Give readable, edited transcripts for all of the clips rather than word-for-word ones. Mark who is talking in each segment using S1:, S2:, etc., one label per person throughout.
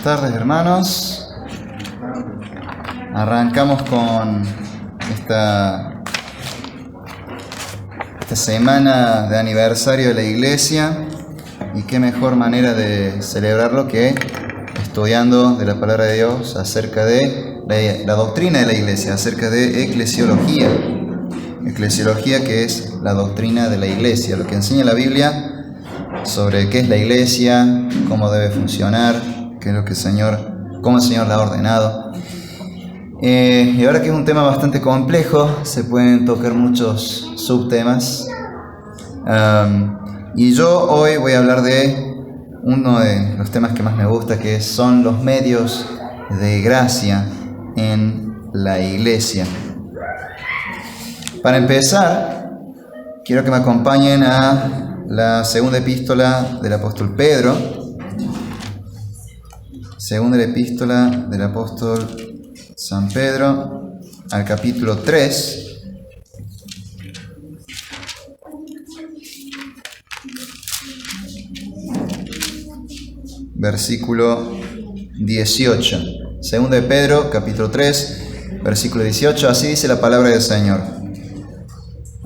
S1: tardes, hermanos. Arrancamos con esta semana de aniversario de la iglesia, y qué mejor manera de celebrarlo que estudiando de la palabra de Dios acerca de la doctrina de la iglesia, acerca de eclesiología. Eclesiología, que es la doctrina de la iglesia, lo que enseña la Biblia sobre qué es la iglesia, cómo debe funcionar, qué es lo que cómo el Señor la ha ordenado. Y ahora que es un tema bastante complejo, se pueden tocar muchos subtemas. Y yo hoy voy a hablar de uno de los temas que más me gusta, que son los medios de gracia en la iglesia. Para empezar, quiero que me acompañen a la segunda epístola del apóstol Pedro. Segunda epístola del apóstol San Pedro, al capítulo 3. Versículo 18. Segunda de Pedro, capítulo 3, versículo 18. Así dice la palabra del Señor.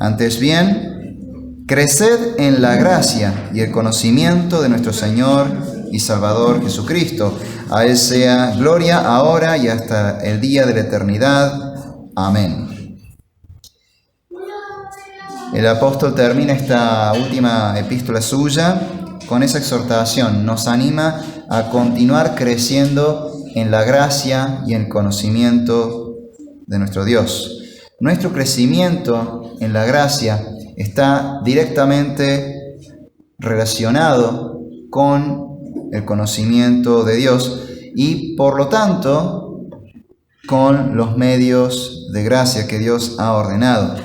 S1: Antes bien, creced en la gracia y el conocimiento de nuestro Señor y Salvador Jesucristo. A Él sea gloria ahora y hasta el día de la eternidad. Amén. El apóstol termina esta última epístola suya con esa exhortación. Nos anima a continuar creciendo en la gracia y en el conocimiento de nuestro Dios. Nuestro crecimiento en la gracia está directamente relacionado con el conocimiento de Dios y, por lo tanto, con los medios de gracia que Dios ha ordenado.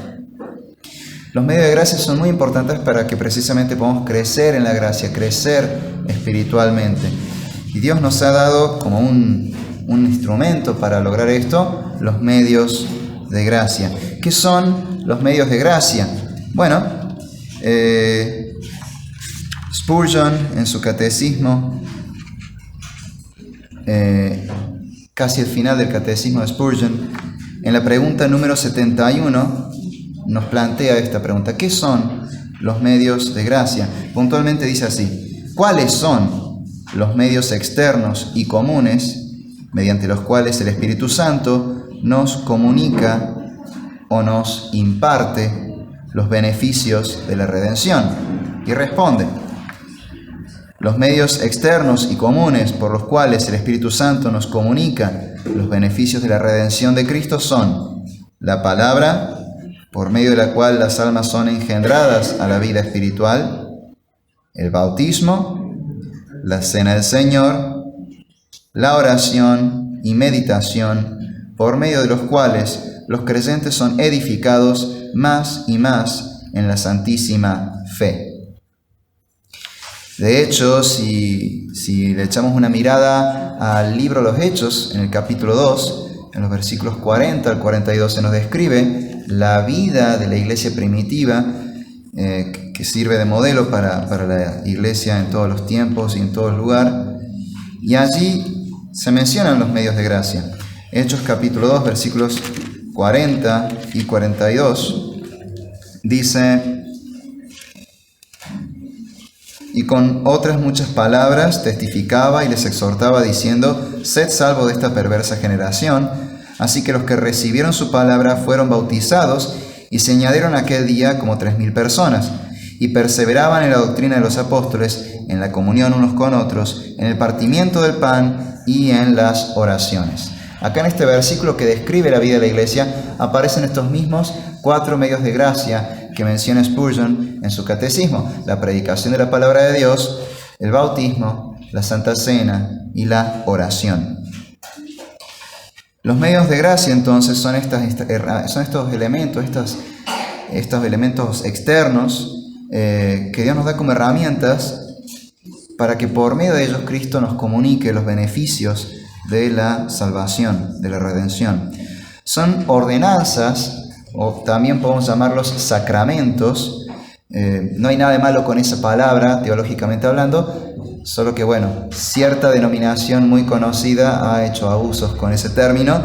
S1: Los medios de gracia son muy importantes para que precisamente podamos crecer en la gracia, crecer espiritualmente. Y Dios nos ha dado como un instrumento para lograr esto, los medios de gracia. ¿Qué son los medios de gracia? Bueno, Spurgeon en su catecismo, casi al final del catecismo de Spurgeon, en la pregunta número 71, nos plantea esta pregunta: ¿qué son los medios de gracia? Puntualmente dice así: ¿cuáles son los medios externos y comunes mediante los cuales el Espíritu Santo nos comunica o nos imparte los beneficios de la redención? Y responde: los medios externos y comunes por los cuales el Espíritu Santo nos comunica los beneficios de la redención de Cristo son la palabra, por medio de la cual las almas son engendradas a la vida espiritual; el bautismo; la cena del Señor; la oración y meditación, por medio de los cuales los creyentes son edificados más y más en la santísima fe. De hecho, si le echamos una mirada al libro de los Hechos, en el capítulo 2, en los versículos 40 al 42, se nos describe la vida de la iglesia primitiva, que sirve de modelo para la iglesia en todos los tiempos y en todo lugar. Y allí se mencionan los medios de gracia. Hechos capítulo 2, versículos 40 y 42, dice: y con otras muchas palabras testificaba y les exhortaba diciendo: sed salvos de esta perversa generación. Así que los que recibieron su palabra fueron bautizados, y se añadieron aquel día como 3,000 personas, y perseveraban en la doctrina de los apóstoles, en la comunión unos con otros, en el partimiento del pan y en las oraciones. Acá en este versículo que describe la vida de la iglesia aparecen estos mismos 4 medios de gracia que menciona Spurgeon en su catecismo: la predicación de la palabra de Dios, el bautismo, la Santa Cena y la oración. Los medios de gracia entonces son estos elementos, estos elementos externos que Dios nos da como herramientas para que por medio de ellos Cristo nos comunique los beneficios de la salvación, de la redención. Son ordenanzas, o también podemos llamarlos sacramentos. No hay nada de malo con esa palabra, teológicamente hablando, solo que bueno, cierta denominación muy conocida ha hecho abusos con ese término,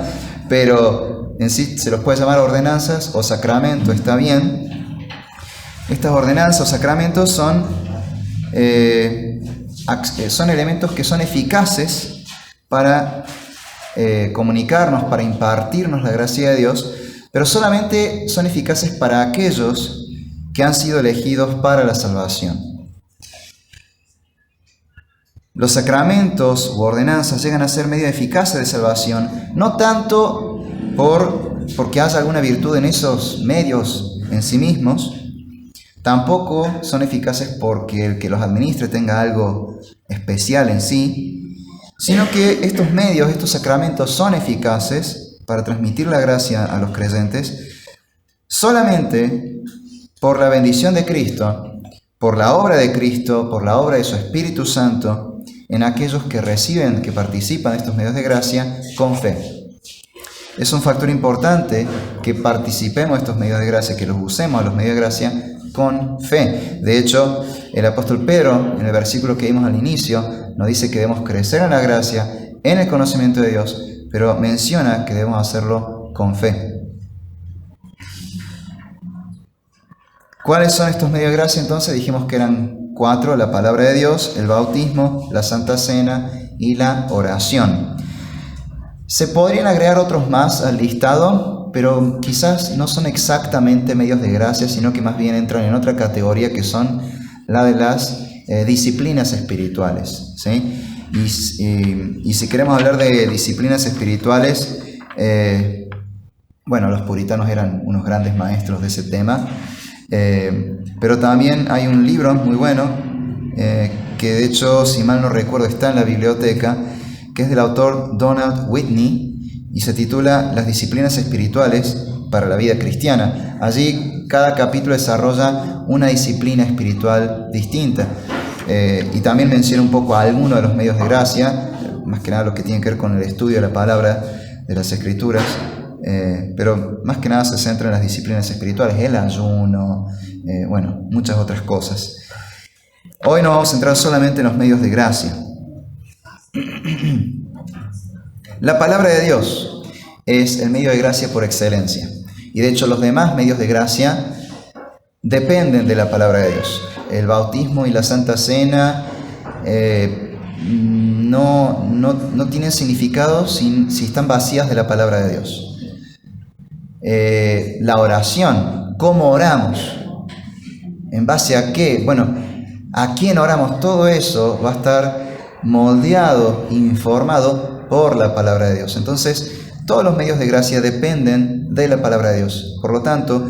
S1: pero en sí se los puede llamar ordenanzas o sacramento, está bien. Estas ordenanzas o sacramentos son elementos que son eficaces para comunicarnos, para impartirnos la gracia de Dios, pero solamente son eficaces para aquellos que han sido elegidos para la salvación. Los sacramentos u ordenanzas llegan a ser medios eficaces de salvación, no tanto porque haya alguna virtud en esos medios en sí mismos, tampoco son eficaces porque el que los administre tenga algo especial en sí, sino que estos medios, estos sacramentos son eficaces para transmitir la gracia a los creyentes solamente por la bendición de Cristo, por la obra de Cristo, por la obra de su Espíritu Santo, en aquellos que reciben, que participan de estos medios de gracia con fe. Es un factor importante que participemos de estos medios de gracia, que los usemos a los medios de gracia con fe. De hecho, el apóstol Pedro, en el versículo que vimos al inicio, nos dice que debemos crecer en la gracia, en el conocimiento de Dios, pero menciona que debemos hacerlo con fe. ¿Cuáles son estos medios de gracia? Entonces dijimos que eran 4, la palabra de Dios, el bautismo, la Santa Cena y la oración. Se podrían agregar otros más al listado, pero quizás no son exactamente medios de gracia, sino que más bien entran en otra categoría que son la de las disciplinas espirituales, ¿sí? Y si queremos hablar de disciplinas espirituales, bueno, los puritanos eran unos grandes maestros de ese tema. Pero también hay un libro muy bueno que de hecho, si mal no recuerdo, está en la biblioteca, que es del autor Donald Whitney y se titula Las disciplinas espirituales para la vida cristiana. Allí cada capítulo desarrolla una disciplina espiritual distinta y también menciona un poco algunos de los medios de gracia, más que nada lo que tiene que ver con el estudio de la palabra, de las escrituras. Pero más que nada se centra en las disciplinas espirituales, el ayuno, bueno, muchas otras cosas. Hoy nos vamos a centrar solamente en los medios de gracia. La palabra de Dios es el medio de gracia por excelencia. Y de hecho los demás medios de gracia dependen de la palabra de Dios. El bautismo y la Santa Cena no tienen significado si están vacías de la palabra de Dios. La oración, ¿cómo oramos? ¿En base a qué? Bueno, ¿a quién oramos? Todo eso va a estar moldeado, informado por la palabra de Dios. Entonces, todos los medios de gracia dependen de la palabra de Dios. Por lo tanto,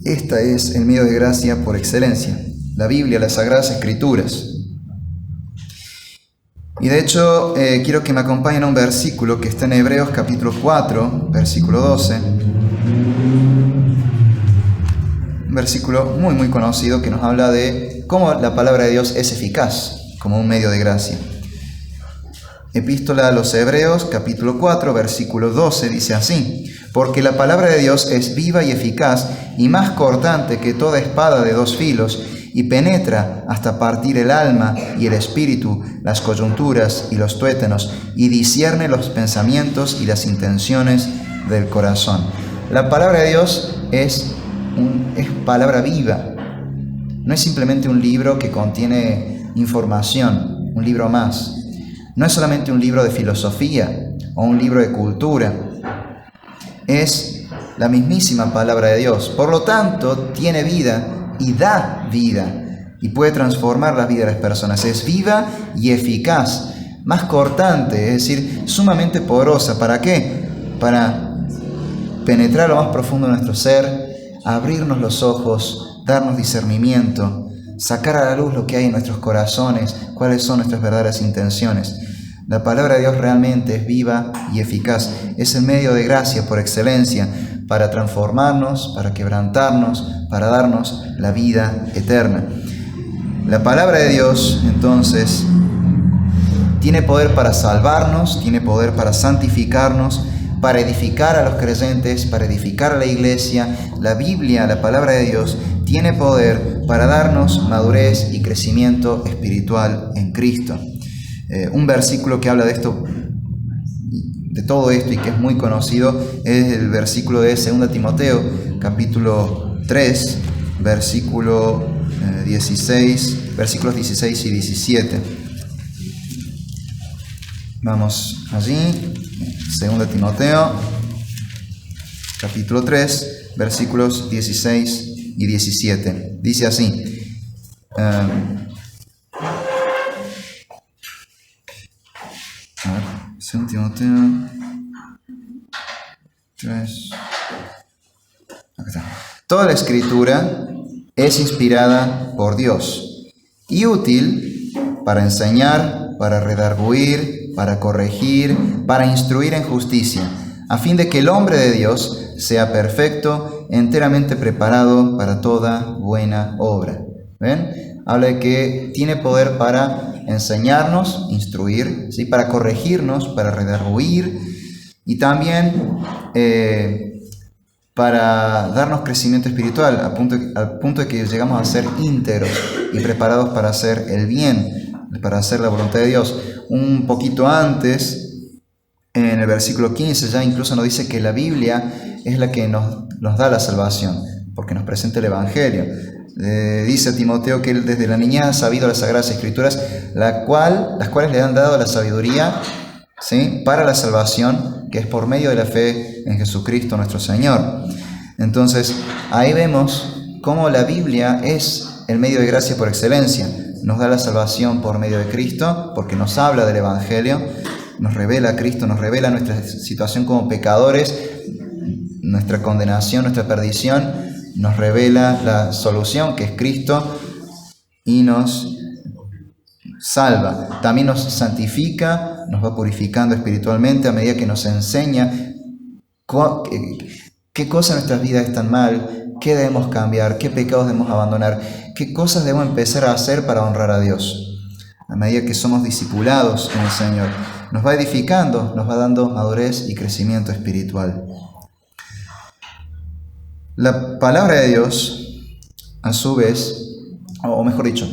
S1: esta es el medio de gracia por excelencia, la Biblia, las Sagradas Escrituras. Y de hecho, quiero que me acompañen a un versículo que está en Hebreos capítulo 4, versículo 12. Un versículo muy muy conocido que nos habla de cómo la palabra de Dios es eficaz como un medio de gracia. Epístola a los Hebreos capítulo 4, versículo 12 dice así: porque la palabra de Dios es viva y eficaz y más cortante que toda espada de dos filos, y penetra hasta partir el alma y el espíritu, las coyunturas y los tuétanos, y discierne los pensamientos y las intenciones del corazón. La palabra de Dios es palabra viva. No es simplemente un libro que contiene información, un libro más. No es solamente un libro de filosofía o un libro de cultura. Es la mismísima palabra de Dios. Por lo tanto, tiene vida y da vida y puede transformar la vida de las personas. Es viva y eficaz, más cortante, es decir, sumamente poderosa. ¿Para qué? Para penetrar lo más profundo de nuestro ser, abrirnos los ojos, darnos discernimiento, sacar a la luz lo que hay en nuestros corazones, cuáles son nuestras verdaderas intenciones. La palabra de Dios realmente es viva y eficaz. Es el medio de gracia por excelencia para transformarnos, para quebrantarnos, para darnos la vida eterna. La palabra de Dios, entonces, tiene poder para salvarnos, tiene poder para santificarnos, para edificar a los creyentes, para edificar a la iglesia. La Biblia, la palabra de Dios, tiene poder para darnos madurez y crecimiento espiritual en Cristo. Un versículo que habla de esto, de todo esto, y que es muy conocido, es el versículo de 2 Timoteo, capítulo 3, versículos 16 y 17. Vamos allí, 2 Timoteo, capítulo 3, versículos 16 y 17. Dice así: 2 Timoteo 3. Acá está. Toda la escritura es inspirada por Dios y útil para enseñar, para redarguir, para corregir, para instruir en justicia, a fin de que el hombre de Dios sea perfecto, enteramente preparado para toda buena obra. ¿Ven? Habla de que tiene poder para enseñarnos, instruir, ¿sí? Para corregirnos, para redarguir, y también para darnos crecimiento espiritual, al punto de que llegamos a ser íntegros y preparados para hacer el bien, para hacer la voluntad de Dios. Un poquito antes, en el versículo 15, ya incluso nos dice que la Biblia es la que nos da la salvación, porque nos presenta el Evangelio. Dice a Timoteo que él desde la niñez ha sabido las Sagradas Escrituras, las cuales le han dado la sabiduría, ¿sí?, para la salvación, que es por medio de la fe en Jesucristo nuestro Señor. Entonces, ahí vemos cómo la Biblia es el medio de gracia por excelencia. Nos da la salvación por medio de Cristo, porque nos habla del Evangelio, nos revela a Cristo, nos revela nuestra situación como pecadores, nuestra condenación, nuestra perdición, nos revela la solución, que es Cristo, y nos salva. También nos santifica, nos va purificando espiritualmente a medida que nos enseña qué cosas en nuestras vidas están mal, qué debemos cambiar, qué pecados debemos abandonar, qué cosas debemos empezar a hacer para honrar a Dios. A medida que somos discipulados en el Señor, nos va edificando, nos va dando madurez y crecimiento espiritual. La palabra de Dios, a su vez, o mejor dicho,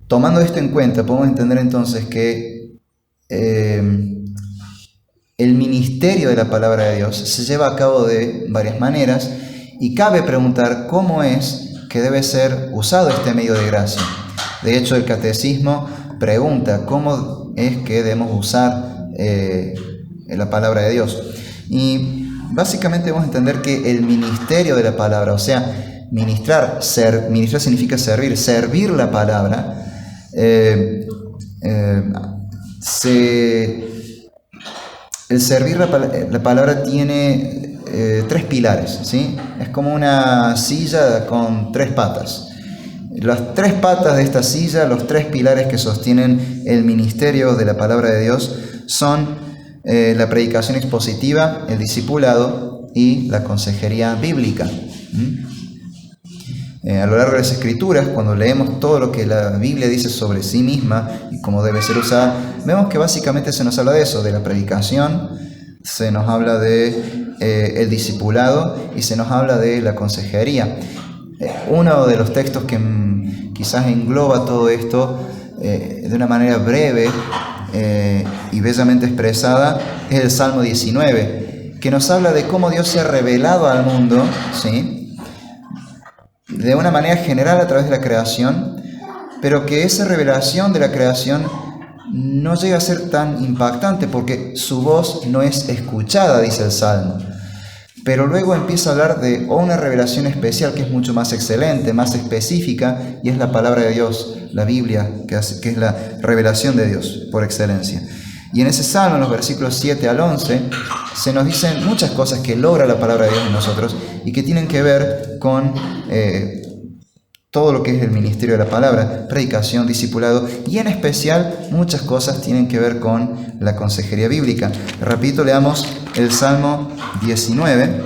S1: tomando esto en cuenta, podemos entender entonces que el ministerio de la palabra de Dios se lleva a cabo de varias maneras, y cabe preguntar cómo es que debe ser usado este medio de gracia. De hecho, el catecismo pregunta cómo es que debemos usar la palabra de Dios. Y básicamente debemos entender que el ministerio de la palabra, o sea, ministrar significa servir la palabra, el servir la palabra tiene 3 pilares, ¿sí? Es como una silla con 3 patas. Las 3 patas de esta silla, los 3 pilares que sostienen el ministerio de la palabra de Dios son la predicación expositiva, el discipulado y la consejería bíblica. A lo largo de las Escrituras, cuando leemos todo lo que la Biblia dice sobre sí misma y cómo debe ser usada, vemos que básicamente se nos habla de eso, de la predicación, se nos habla de el discipulado y se nos habla de la consejería. Uno de los textos que quizás engloba todo esto de una manera breve y bellamente expresada es el Salmo 19, que nos habla de cómo Dios se ha revelado al mundo, ¿sí?, de una manera general a través de la creación, pero que esa revelación de la creación no llega a ser tan impactante porque su voz no es escuchada, dice el Salmo. Pero luego empieza a hablar de una revelación especial que es mucho más excelente, más específica, y es la palabra de Dios, la Biblia, que es la revelación de Dios por excelencia. Y en ese Salmo, en los versículos 7 al 11, se nos dicen muchas cosas que logra la palabra de Dios en nosotros y que tienen que ver con todo lo que es el ministerio de la palabra, predicación, discipulado, y en especial muchas cosas tienen que ver con la consejería bíblica. Repito, leamos el Salmo 19,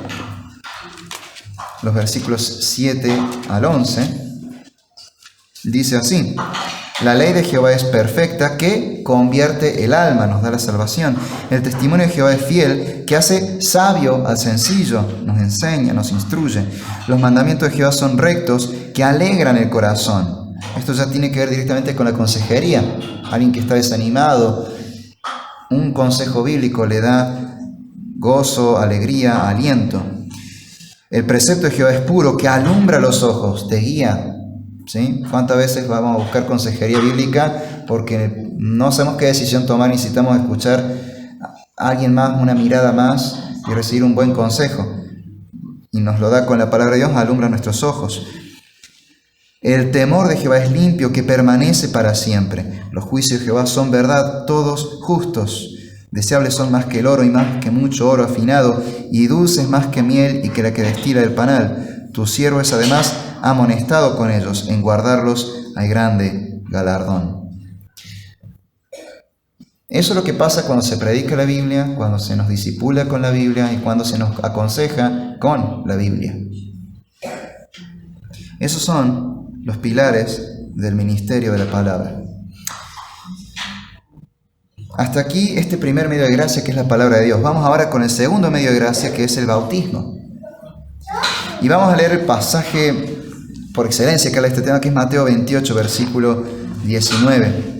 S1: los versículos 7 al 11. Dice así: La ley de Jehová es perfecta, que convierte el alma, nos da la salvación. El testimonio de Jehová es fiel, que hace sabio al sencillo, nos enseña, nos instruye. Los mandamientos de Jehová son rectos, que alegran el corazón. Esto ya tiene que ver directamente con la consejería. Alguien que está desanimado, un consejo bíblico le da gozo, alegría, aliento. El precepto de Jehová es puro, que alumbra los ojos, te guía. ¿Sí? ¿Cuántas veces vamos a buscar consejería bíblica porque no sabemos qué decisión tomar? Necesitamos escuchar a alguien más, una mirada más y recibir un buen consejo. Y nos lo da con la palabra de Dios, alumbra nuestros ojos. El temor de Jehová es limpio, que permanece para siempre. Los juicios de Jehová son verdad, todos justos. Deseables son más que el oro y más que mucho oro afinado, y dulces más que miel y que la que destila el panal. Tu siervo es además amonestado con ellos, en guardarlos hay grande galardón. Eso es lo que pasa cuando se predica la Biblia, cuando se nos discipula con la Biblia y cuando se nos aconseja con la Biblia. Esos son los pilares del ministerio de la palabra. Hasta aquí este primer medio de gracia, que es la palabra de Dios. Vamos ahora con el segundo medio de gracia, que es el bautismo. Y vamos a leer el pasaje por excelencia que habla de este tema, que es Mateo 28, versículo 19.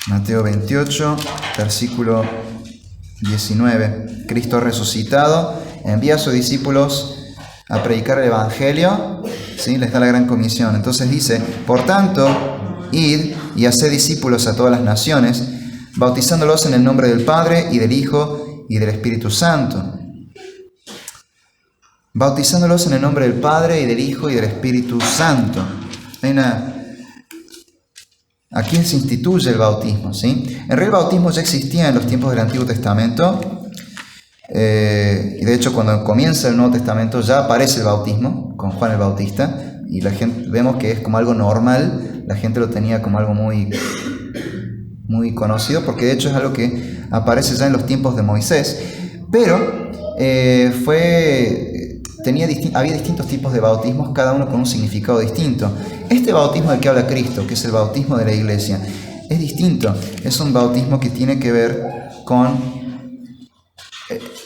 S1: Mateo 28, versículo 19. Cristo resucitado envía a sus discípulos a predicar el Evangelio, ¿sí? Les da la gran comisión. Entonces dice: por tanto, id y haced discípulos a todas las naciones, bautizándolos en el nombre del Padre y del Hijo y del Espíritu Santo. Bautizándolos en el nombre del Padre y del Hijo y del Espíritu Santo. Aquí se instituye el bautismo, ¿sí? En realidad el bautismo ya existía en los tiempos del Antiguo Testamento. Y de hecho cuando comienza el Nuevo Testamento ya aparece el bautismo con Juan el Bautista, y la gente, vemos que es como algo normal, la gente lo tenía como algo muy conocido, porque de hecho es algo que aparece ya en los tiempos de Moisés, pero había distintos tipos de bautismos, cada uno con un significado distinto. Este bautismo del que habla Cristo, que es el bautismo de la iglesia, es distinto. Es un bautismo que tiene que ver con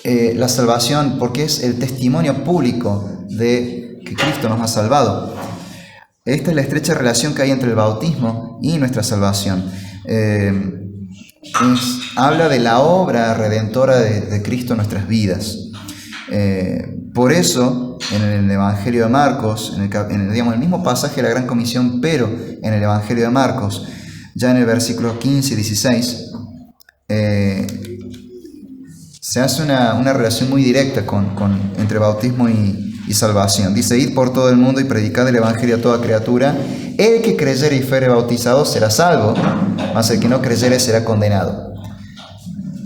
S1: la salvación, porque es el testimonio público de que Cristo nos ha salvado. Esta es la estrecha relación que hay entre el bautismo y nuestra salvación. Habla de la obra redentora de Cristo en nuestras vidas. Por eso, en el Evangelio de Marcos, en el mismo pasaje de la Gran Comisión, pero en el Evangelio de Marcos, ya en el versículo 15 y 16, se hace una relación muy directa entre bautismo y salvación. Dice: id por todo el mundo y predicad el Evangelio a toda criatura. El que creyere y fuere bautizado será salvo, mas el que no creyere será condenado.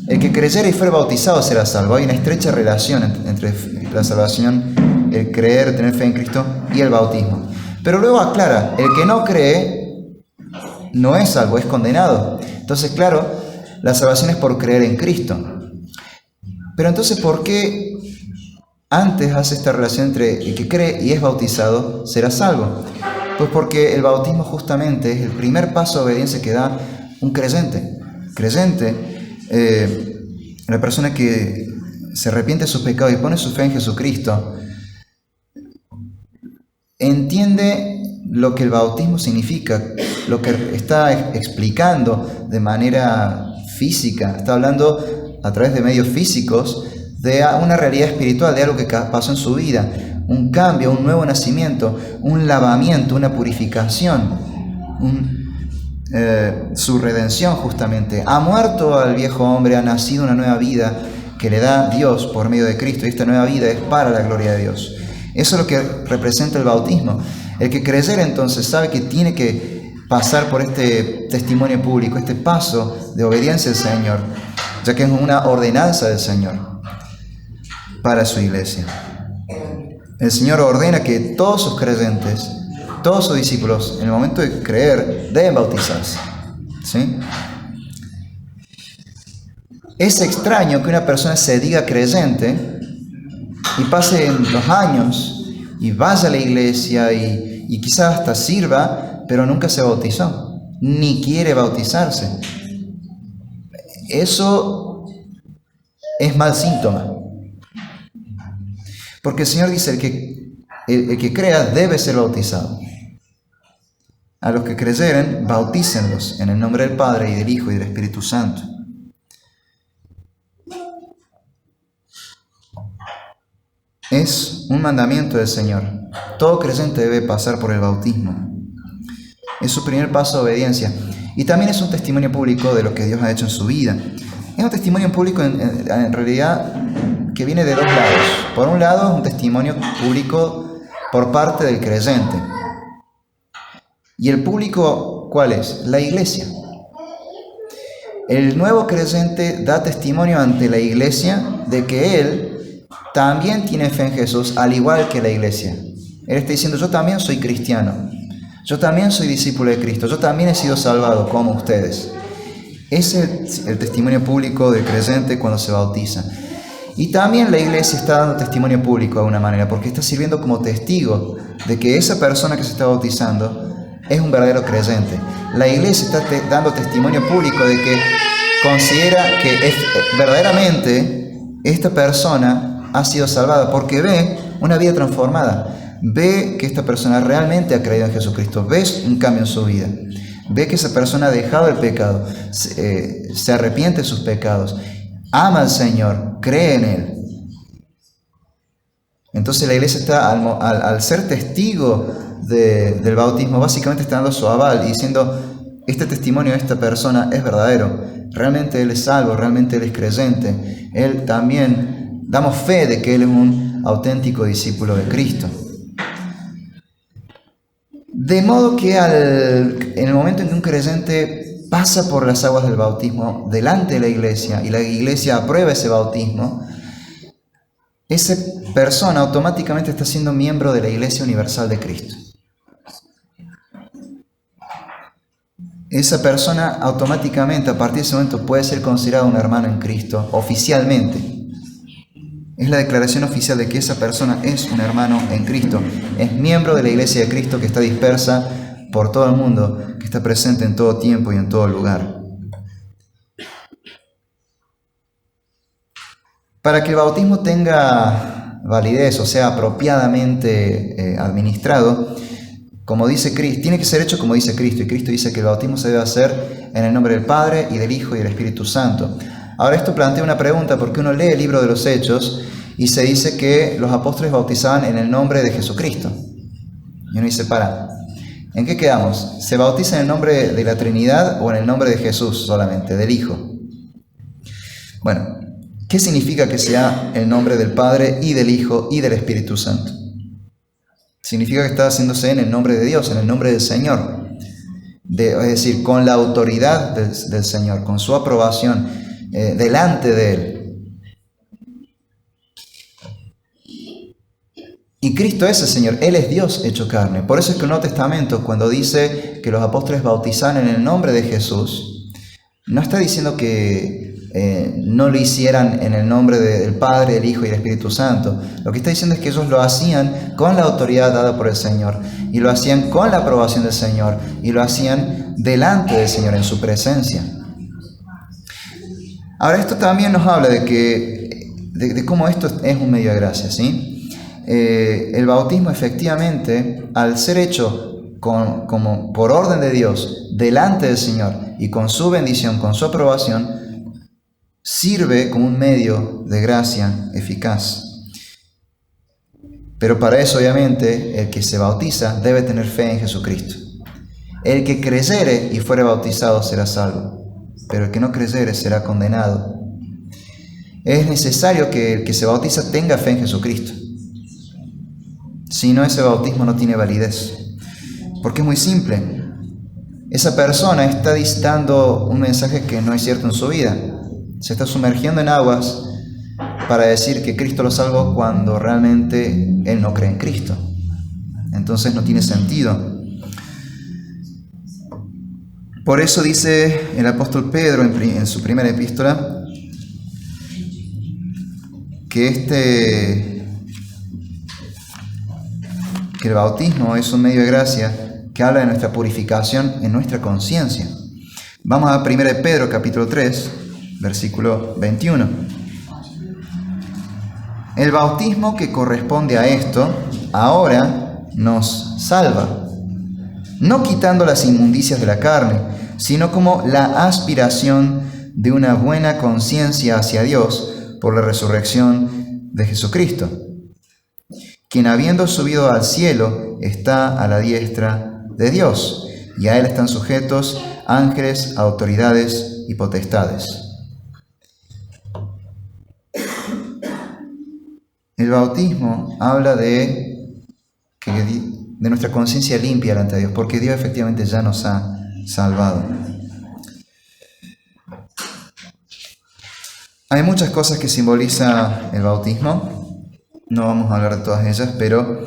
S1: El que creyere y fuere bautizado será salvo. Hay una estrecha relación entre la salvación, el creer, tener fe en Cristo, y el bautismo. Pero luego aclara: el que no cree no es salvo, es condenado. Entonces, claro, la salvación es por creer en Cristo. Pero entonces, ¿por qué antes hace esta relación entre el que cree y es bautizado será salvo? Pues porque el bautismo justamente es el primer paso de obediencia que da un creyente. La persona que se arrepiente de sus pecados y pone su fe en Jesucristo, entiende lo que el bautismo significa, lo que está explicando de manera física, está hablando a través de medios físicos de una realidad espiritual, de algo que pasó en su vida, un cambio, un nuevo nacimiento, un lavamiento, una purificación, su redención justamente. Ha muerto al viejo hombre, ha nacido una nueva vida que le da Dios por medio de Cristo, y esta nueva vida es para la gloria de Dios. Eso es lo que representa el bautismo. El que creyere entonces sabe que tiene que pasar por este testimonio público, este paso de obediencia al Señor, ya que es una ordenanza del Señor para su iglesia. El Señor ordena que todos sus creyentes, todos sus discípulos, en el momento de creer, deben bautizarse, ¿sí? Es extraño que una persona se diga creyente, y pasen los años y vaya a la iglesia y quizás hasta sirva, pero nunca se bautizó, ni quiere bautizarse. Eso es mal síntoma. Porque el Señor dice, el que crea debe ser bautizado. A los que creyeren, bautícenlos en el nombre del Padre y del Hijo y del Espíritu Santo. Es un mandamiento del Señor. Todo creyente debe pasar por el bautismo. Es su primer paso de obediencia. Y también es un testimonio público de lo que Dios ha hecho en su vida. Es un testimonio público en realidad que viene de dos lados. Por un lado, es un testimonio público por parte del creyente. ¿Y el público cuál es? La iglesia. El nuevo creyente da testimonio ante la iglesia de que él también tiene fe en Jesús, al igual que la iglesia. Él está diciendo, yo también soy cristiano, yo también soy discípulo de Cristo, yo también he sido salvado como ustedes. Ese es el testimonio público del creyente cuando se bautiza. Y también la iglesia está dando testimonio público de alguna manera, porque está sirviendo como testigo de que esa persona que se está bautizando es un verdadero creyente. La iglesia está dando testimonio público de que considera que verdaderamente esta persona ha sido salvada, porque ve una vida transformada, ve que esta persona realmente ha creído en Jesucristo, ve un cambio en su vida, ve que esa persona ha dejado el pecado, se arrepiente de sus pecados, ama al Señor, cree en Él. Entonces la iglesia está, al ser testigo del bautismo, básicamente está dando su aval y diciendo, este testimonio de esta persona es verdadero, realmente él es salvo, realmente él es creyente, él también, damos fe de que él es un auténtico discípulo de Cristo. De modo que en el momento en que un creyente pasa por las aguas del bautismo delante de la iglesia y la iglesia aprueba ese bautismo, esa persona automáticamente está siendo miembro de la Iglesia Universal de Cristo. Esa persona automáticamente a partir de ese momento puede ser considerada un hermano en Cristo oficialmente. Es la declaración oficial de que esa persona es un hermano en Cristo. Es miembro de la Iglesia de Cristo que está dispersa por todo el mundo, que está presente en todo tiempo y en todo lugar. Para que el bautismo tenga validez, o sea, apropiadamente administrado, como dice Cristo, tiene que ser hecho como dice Cristo. Y Cristo dice que el bautismo se debe hacer en el nombre del Padre y del Hijo y del Espíritu Santo. Ahora esto plantea una pregunta, porque uno lee el libro de los Hechos y se dice que los apóstoles bautizaban en el nombre de Jesucristo. Y uno dice, ¿en qué quedamos? ¿Se bautiza en el nombre de la Trinidad o en el nombre de Jesús solamente, del Hijo? Bueno, ¿qué significa que sea el nombre del Padre y del Hijo y del Espíritu Santo? Significa que está haciéndose en el nombre de Dios, en el nombre del Señor. Es decir, con la autoridad del Señor, con su aprobación, delante de Él. Y Cristo es el Señor, Él es Dios hecho carne. Por eso es que el Nuevo Testamento, cuando dice que los apóstoles bautizaban en el nombre de Jesús, no está diciendo que no lo hicieran en el nombre del Padre, del Hijo y del Espíritu Santo. Lo que está diciendo es que ellos lo hacían con la autoridad dada por el Señor, y lo hacían con la aprobación del Señor, y lo hacían delante del Señor, en su presencia. Ahora, esto también nos habla de cómo esto es un medio de gracia, ¿sí? El bautismo, efectivamente, al ser hecho como por orden de Dios, delante del Señor, y con su bendición, con su aprobación, sirve como un medio de gracia eficaz. Pero para eso, obviamente, el que se bautiza debe tener fe en Jesucristo. El que creyere y fuere bautizado será salvo, pero el que no creyere será condenado. Es necesario que el que se bautiza tenga fe en Jesucristo. Si no, ese bautismo no tiene validez. Porque es muy simple. Esa persona está dando un mensaje que no es cierto en su vida. Se está sumergiendo en aguas para decir que Cristo lo salvó cuando realmente él no cree en Cristo. Entonces no tiene sentido. Por eso dice el apóstol Pedro en su primera epístola que que el bautismo es un medio de gracia que habla de nuestra purificación en nuestra conciencia. Vamos a 1 Pedro capítulo 3, versículo 21. El bautismo que corresponde a esto ahora nos salva, no quitando las inmundicias de la carne, sino como la aspiración de una buena conciencia hacia Dios por la resurrección de Jesucristo, quien habiendo subido al cielo está a la diestra de Dios, y a él están sujetos ángeles, autoridades y potestades. El bautismo habla de nuestra conciencia limpia delante de Dios, porque Dios efectivamente ya nos ha salvado. Hay muchas cosas que simboliza el bautismo, no vamos a hablar de todas ellas, pero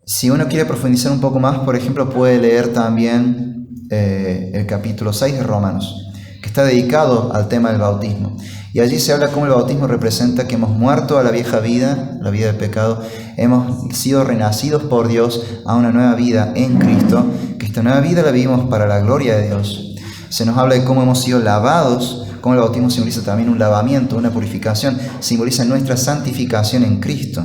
S1: si uno quiere profundizar un poco más, por ejemplo, puede leer también el capítulo 6 de Romanos, que está dedicado al tema del bautismo. Y allí se habla cómo el bautismo representa que hemos muerto a la vieja vida, la vida del pecado, hemos sido renacidos por Dios a una nueva vida en Cristo, que esta nueva vida la vivimos para la gloria de Dios. Se nos habla de cómo hemos sido lavados, cómo el bautismo simboliza también un lavamiento, una purificación, simboliza nuestra santificación en Cristo,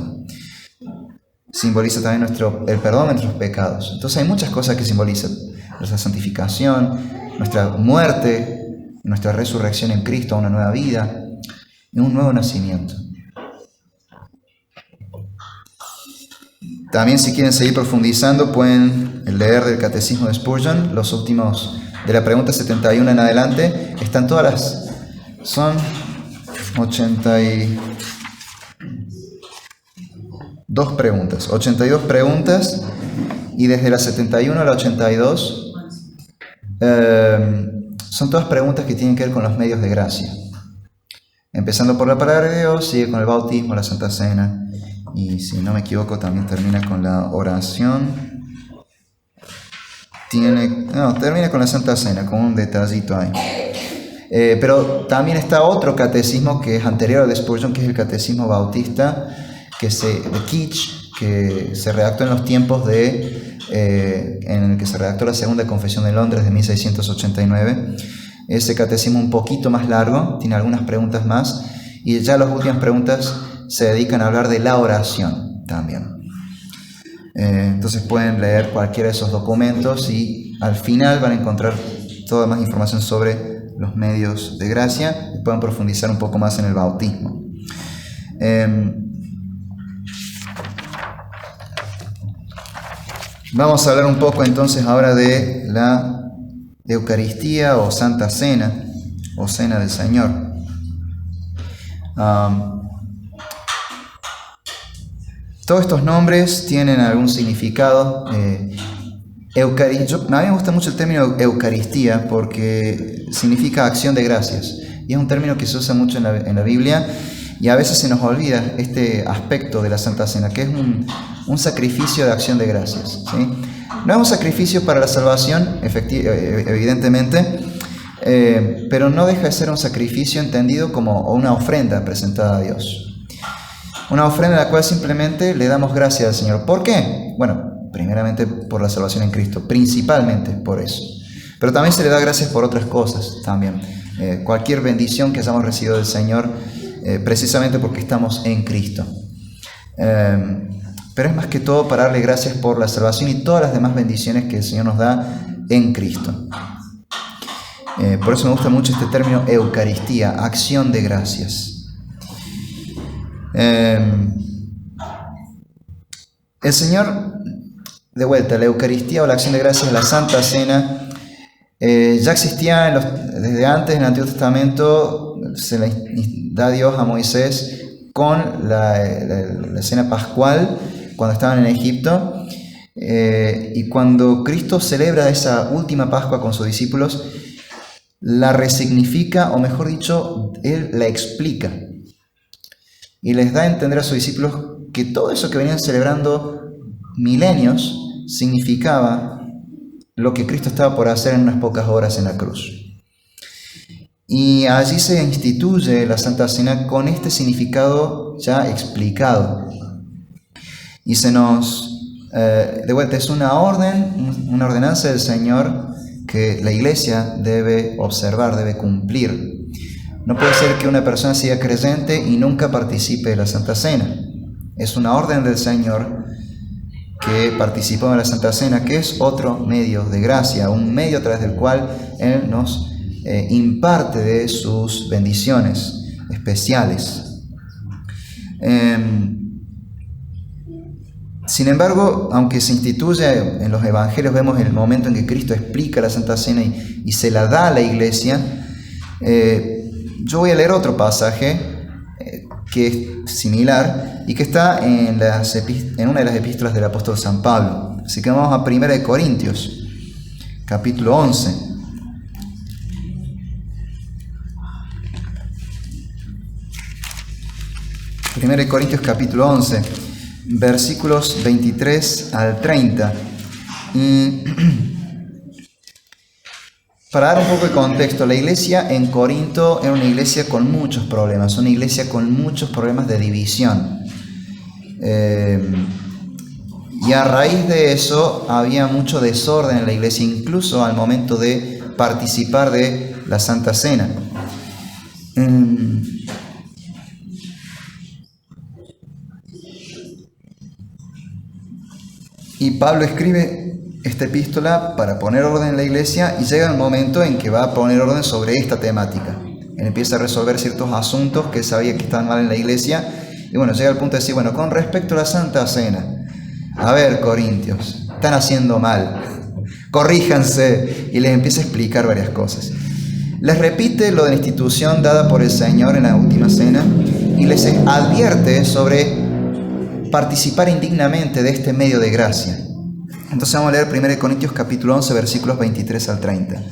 S1: simboliza también el perdón de nuestros pecados. Entonces hay muchas cosas que simbolizan nuestra santificación, nuestra muerte, nuestra resurrección en Cristo a una nueva vida y un nuevo nacimiento. También, si quieren seguir profundizando, pueden leer del Catecismo de Spurgeon, los últimos, de la pregunta 71 en adelante, están todas son 82 preguntas, 82 preguntas, y desde la 71 a la 82 son todas preguntas que tienen que ver con los medios de gracia. Empezando por la palabra de Dios, sigue con el bautismo, la Santa Cena, y si no me equivoco también termina con la oración. Termina con la Santa Cena, con un detallito ahí. Pero también está otro catecismo que es anterior al de Spurgeon, que es el Catecismo Bautista, de Kitch, que se redactó en los tiempos en el que se redactó la Segunda Confesión de Londres de 1689. Ese catecismo un poquito más largo, tiene algunas preguntas más, y ya las últimas preguntas se dedican a hablar de la oración también. Entonces pueden leer cualquiera de esos documentos y al final van a encontrar toda más información sobre los medios de gracia y pueden profundizar un poco más en el bautismo. Vamos a hablar un poco entonces ahora de la Eucaristía o Santa Cena o Cena del Señor. Todos estos nombres tienen algún significado. A mí me gusta mucho el término Eucaristía porque significa acción de gracias y es un término que se usa mucho en la Biblia, y a veces se nos olvida este aspecto de la Santa Cena, que es un sacrificio de acción de gracias, ¿sí? No es un sacrificio para la salvación, evidentemente, pero no deja de ser un sacrificio entendido como una ofrenda presentada a Dios. Una ofrenda en la cual simplemente le damos gracias al Señor. ¿Por qué? Bueno, primeramente por la salvación en Cristo, principalmente por eso. Pero también se le da gracias por otras cosas también. Cualquier bendición que hayamos recibido del Señor, precisamente porque estamos en Cristo. Pero es más que todo para darle gracias por la salvación y todas las demás bendiciones que el Señor nos da en Cristo. Por eso me gusta mucho este término Eucaristía, acción de gracias. El Señor, de vuelta, la Eucaristía o la acción de gracias, la Santa Cena, ya existía desde antes en el Antiguo Testamento. Se le da Dios a Moisés con la cena pascual cuando estaban en Egipto, y cuando Cristo celebra esa última Pascua con sus discípulos, la resignifica, o mejor dicho, Él la explica y les da a entender a sus discípulos que todo eso que venían celebrando milenios significaba lo que Cristo estaba por hacer en unas pocas horas en la cruz. Y allí se instituye la Santa Cena con este significado ya explicado. Y se nos, de vuelta, es una orden, una ordenanza del Señor que la Iglesia debe observar, debe cumplir. No puede ser que una persona sea creyente y nunca participe de la Santa Cena. Es una orden del Señor que participó en la Santa Cena, que es otro medio de gracia, un medio a través del cual Él nos imparte de sus bendiciones especiales. Sin embargo, aunque se instituye en los evangelios, vemos el momento en que Cristo explica la Santa Cena y se la da a la Iglesia. Yo voy a leer otro pasaje que es similar y que está en una de las epístolas del apóstol San Pablo. Así que vamos a 1 Corintios, capítulo 11. 1 Corintios capítulo 11, versículos 23 al 30. Y para dar un poco de contexto, la iglesia en Corinto era una iglesia con muchos problemas, una iglesia con muchos problemas de división. Y a raíz de eso había mucho desorden en la iglesia, incluso al momento de participar de la Santa Cena. Y Pablo escribe esta epístola para poner orden en la iglesia y llega el momento en que va a poner orden sobre esta temática. Él empieza a resolver ciertos asuntos que sabía que estaban mal en la iglesia y bueno, llega al punto de decir, bueno, con respecto a la Santa Cena, a ver, corintios, están haciendo mal, corríjanse, y les empieza a explicar varias cosas. Les repite lo de la institución dada por el Señor en la última cena y les advierte sobre participar indignamente de este medio de gracia. Entonces vamos a leer 1 Corintios capítulo 11, versículos 23 al 30.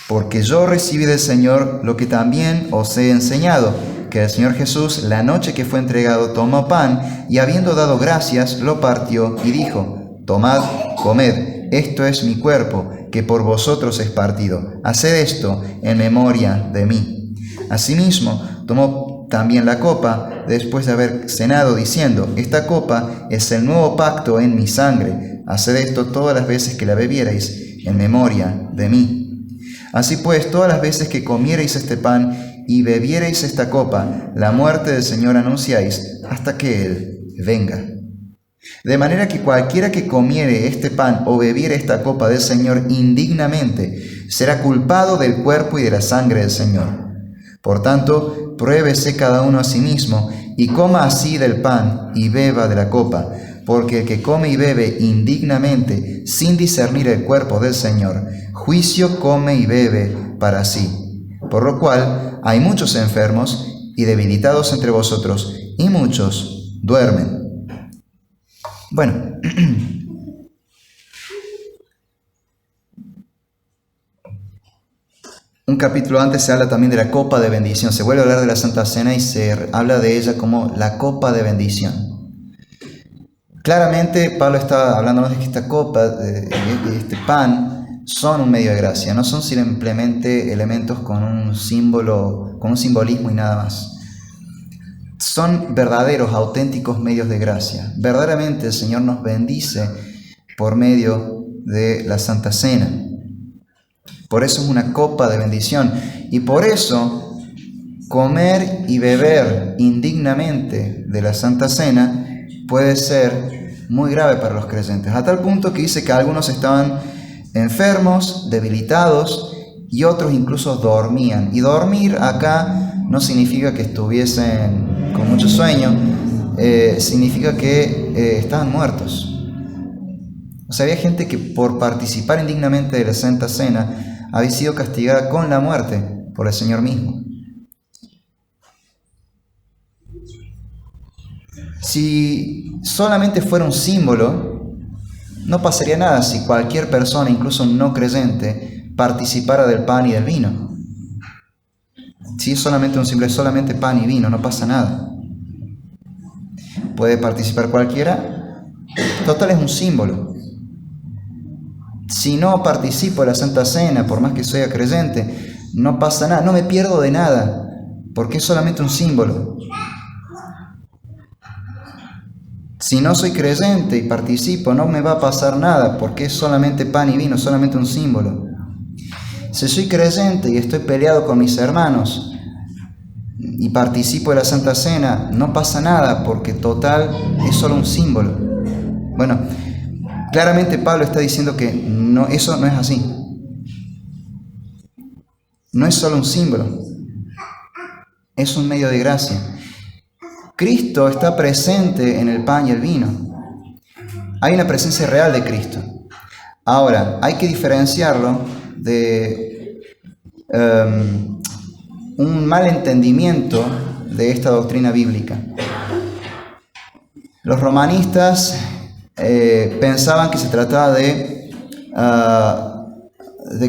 S1: Porque yo recibí del Señor lo que también os he enseñado, que el Señor Jesús, la noche que fue entregado, tomó pan y habiendo dado gracias, lo partió y dijo, tomad, comed, esto es mi cuerpo, que por vosotros es partido. Haced esto en memoria de mí. Asimismo, tomó también la copa, después de haber cenado, diciendo, esta copa es el nuevo pacto en mi sangre. Haced esto todas las veces que la bebierais, en memoria de mí. Así pues, todas las veces que comiereis este pan y bebiereis esta copa, la muerte del Señor anunciáis, hasta que Él venga. De manera que cualquiera que comiere este pan o bebiere esta copa del Señor indignamente, será culpado del cuerpo y de la sangre del Señor. Por tanto, pruébese cada uno a sí mismo, y coma así del pan y beba de la copa, porque el que come y bebe indignamente, sin discernir el cuerpo del Señor, juicio come y bebe para sí. Por lo cual, hay muchos enfermos y debilitados entre vosotros, y muchos duermen. Bueno, un capítulo antes se habla también de la copa de bendición. Se vuelve a hablar de la Santa Cena y se habla de ella como la copa de bendición. Claramente Pablo está hablándonos de que esta copa, de este pan, son un medio de gracia. No son simplemente elementos con un símbolo, con un simbolismo y nada más. Son verdaderos, auténticos medios de gracia. Verdaderamente el Señor nos bendice por medio de la Santa Cena. Por eso es una copa de bendición. Y por eso comer y beber indignamente de la Santa Cena puede ser muy grave para los creyentes. A tal punto que dice que algunos estaban enfermos, debilitados y otros incluso dormían. Y dormir acá no significa que estuviesen con mucho sueño, significa que estaban muertos. O sea, había gente que por participar indignamente de la Santa Cena había sido castigada con la muerte por el Señor mismo. Si solamente fuera un símbolo, no pasaría nada si cualquier persona, incluso no creyente, participara del pan y del vino. Si es solamente un símbolo, es solamente pan y vino, no pasa nada. Puede participar cualquiera, total es un símbolo. Si no participo de la Santa Cena, por más que sea creyente, no pasa nada, no me pierdo de nada, porque es solamente un símbolo. Si no soy creyente y participo, no me va a pasar nada, porque es solamente pan y vino, solamente un símbolo. Si soy creyente y estoy peleado con mis hermanos y participo de la Santa Cena, no pasa nada, porque total es solo un símbolo. Bueno, claramente Pablo está diciendo que no, eso no es así. No es solo un símbolo, es un medio de gracia. Cristo está presente en el pan y el vino. Hay una presencia real de Cristo. Ahora, hay que diferenciarlo de un mal entendimiento de esta doctrina bíblica. Los romanistas pensaban que se trataba de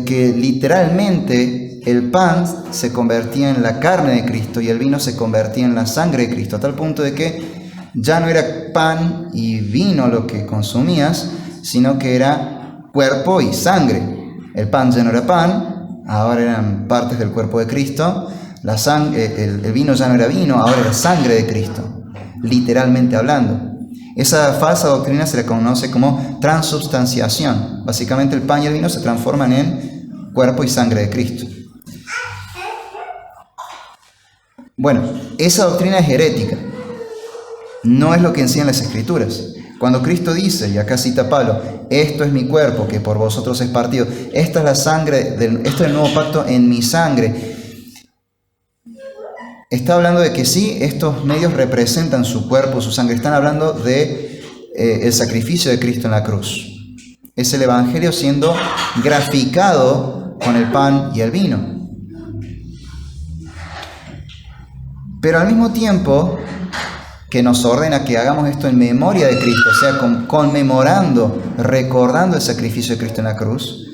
S1: que literalmente el pan se convertía en la carne de Cristo y el vino se convertía en la sangre de Cristo, a tal punto de que ya no era pan y vino lo que consumías, sino que era cuerpo y sangre. El pan ya no era pan, ahora eran partes del cuerpo de Cristo. El vino ya no era vino, ahora era sangre de Cristo, literalmente hablando. Esa falsa doctrina se le conoce como transubstanciación. Básicamente el pan y el vino se transforman en cuerpo y sangre de Cristo. Bueno, esa doctrina es herética. No es lo que enseñan las Escrituras. Cuando Cristo dice, y acá cita Pablo, esto es mi cuerpo que por vosotros es partido, esta es la sangre, esto es el nuevo pacto en mi sangre. Está hablando de que sí, estos medios representan su cuerpo, su sangre. Están hablando de el sacrificio de Cristo en la cruz. Es el Evangelio siendo graficado con el pan y el vino. Pero al mismo tiempo que nos ordena que hagamos esto en memoria de Cristo, o sea, conmemorando, recordando el sacrificio de Cristo en la cruz,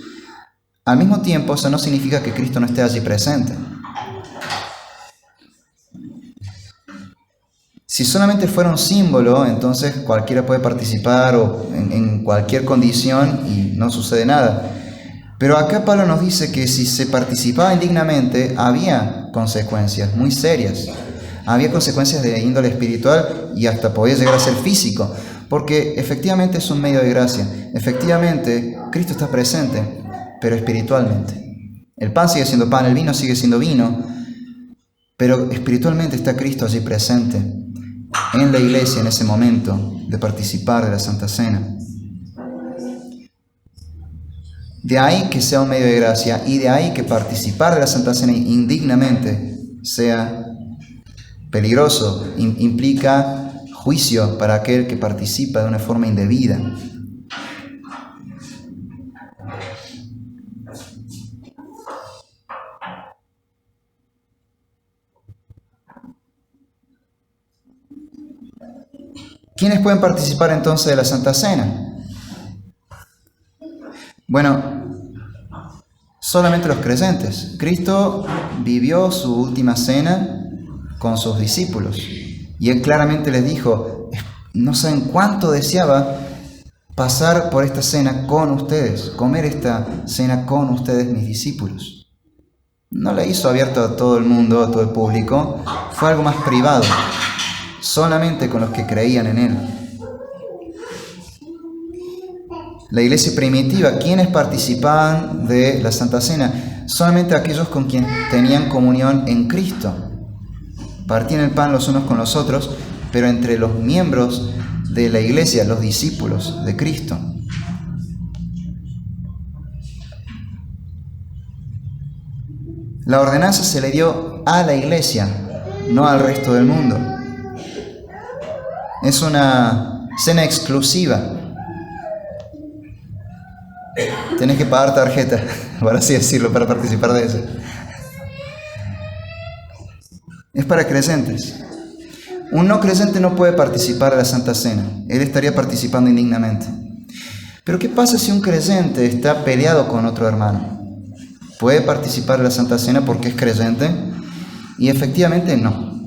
S1: al mismo tiempo eso no significa que Cristo no esté allí presente. Si solamente fuera un símbolo, entonces cualquiera puede participar o en cualquier condición y no sucede nada. Pero acá Pablo nos dice que si se participaba indignamente, había consecuencias muy serias. Había consecuencias de índole espiritual y hasta podía llegar a ser físico, porque efectivamente es un medio de gracia. Efectivamente, Cristo está presente, pero espiritualmente. El pan sigue siendo pan, el vino sigue siendo vino, pero espiritualmente está Cristo allí presente en la iglesia en ese momento de participar de la Santa Cena. De ahí que sea un medio de gracia y de ahí que participar de la Santa Cena indignamente sea peligroso, implica juicio para aquel que participa de una forma indebida. ¿Quiénes pueden participar entonces de la Santa Cena? Bueno, solamente los creyentes. Cristo vivió su última cena con sus discípulos y Él claramente les dijo, no saben cuánto deseaba pasar por esta cena con ustedes, comer esta cena con ustedes, mis discípulos. No la hizo abierto a todo el mundo, a todo el público, fue algo más privado, solamente con los que creían en Él. La iglesia primitiva, ¿quiénes participaban de la Santa Cena? Solamente aquellos con quienes tenían comunión en Cristo. Partían el pan los unos con los otros, pero entre los miembros de la iglesia, los discípulos de Cristo. La ordenanza se le dio a la iglesia, no al resto del mundo. Es una cena exclusiva. Tenés que pagar tarjeta, por así decirlo, para participar de eso. Es para creyentes. Un no creyente no puede participar de la Santa Cena. Él estaría participando indignamente. Pero ¿qué pasa si un creyente está peleado con otro hermano? ¿Puede participar de la Santa Cena porque es creyente? Y efectivamente no.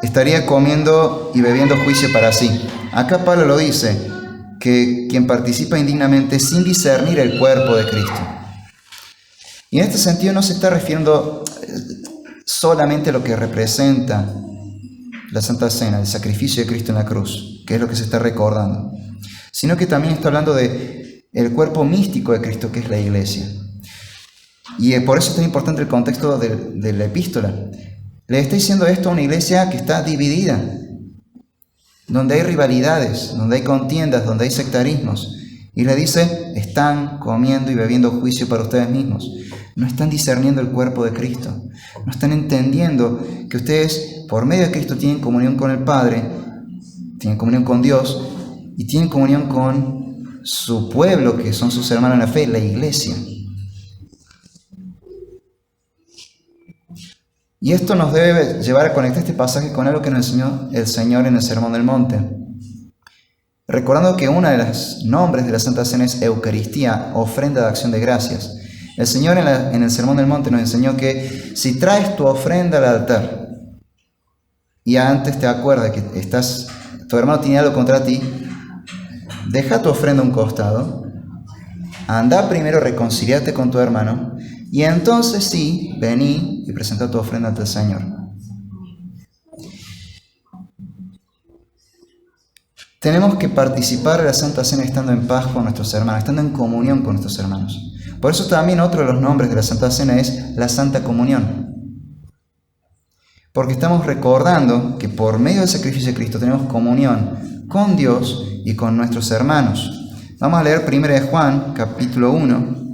S1: Estaría comiendo y bebiendo juicio para sí. Acá Pablo lo dice, que quien participa indignamente sin discernir el cuerpo de Cristo. Y en este sentido no se está refiriendo solamente a lo que representa la Santa Cena, el sacrificio de Cristo en la cruz, que es lo que se está recordando, sino que también está hablando de el cuerpo místico de Cristo, que es la iglesia. Y por eso es tan importante el contexto de la epístola. Le está diciendo esto a una iglesia que está dividida, donde hay rivalidades, donde hay contiendas, donde hay sectarismos. Y le dice, están comiendo y bebiendo juicio para ustedes mismos. No están discerniendo el cuerpo de Cristo. No están entendiendo que ustedes, por medio de Cristo, tienen comunión con el Padre, tienen comunión con Dios y tienen comunión con su pueblo, que son sus hermanos en la fe, la iglesia. Y esto nos debe llevar a conectar este pasaje con algo que nos enseñó el Señor en el Sermón del Monte. Recordando que uno de los nombres de la Santa Cena es Eucaristía, ofrenda de acción de gracias. El Señor en el Sermón del Monte nos enseñó que si traes tu ofrenda al altar y antes te acuerdas que tu hermano tiene algo contra ti, deja tu ofrenda a un costado, anda primero, reconciliate con tu hermano y entonces sí, vení y presenta tu ofrenda ante el Señor. Tenemos que participar de la Santa Cena estando en paz con nuestros hermanos, estando en comunión con nuestros hermanos. Por eso también otro de los nombres de la Santa Cena es la Santa Comunión. Porque estamos recordando que por medio del sacrificio de Cristo tenemos comunión con Dios y con nuestros hermanos. Vamos a leer 1 de Juan, capítulo 1,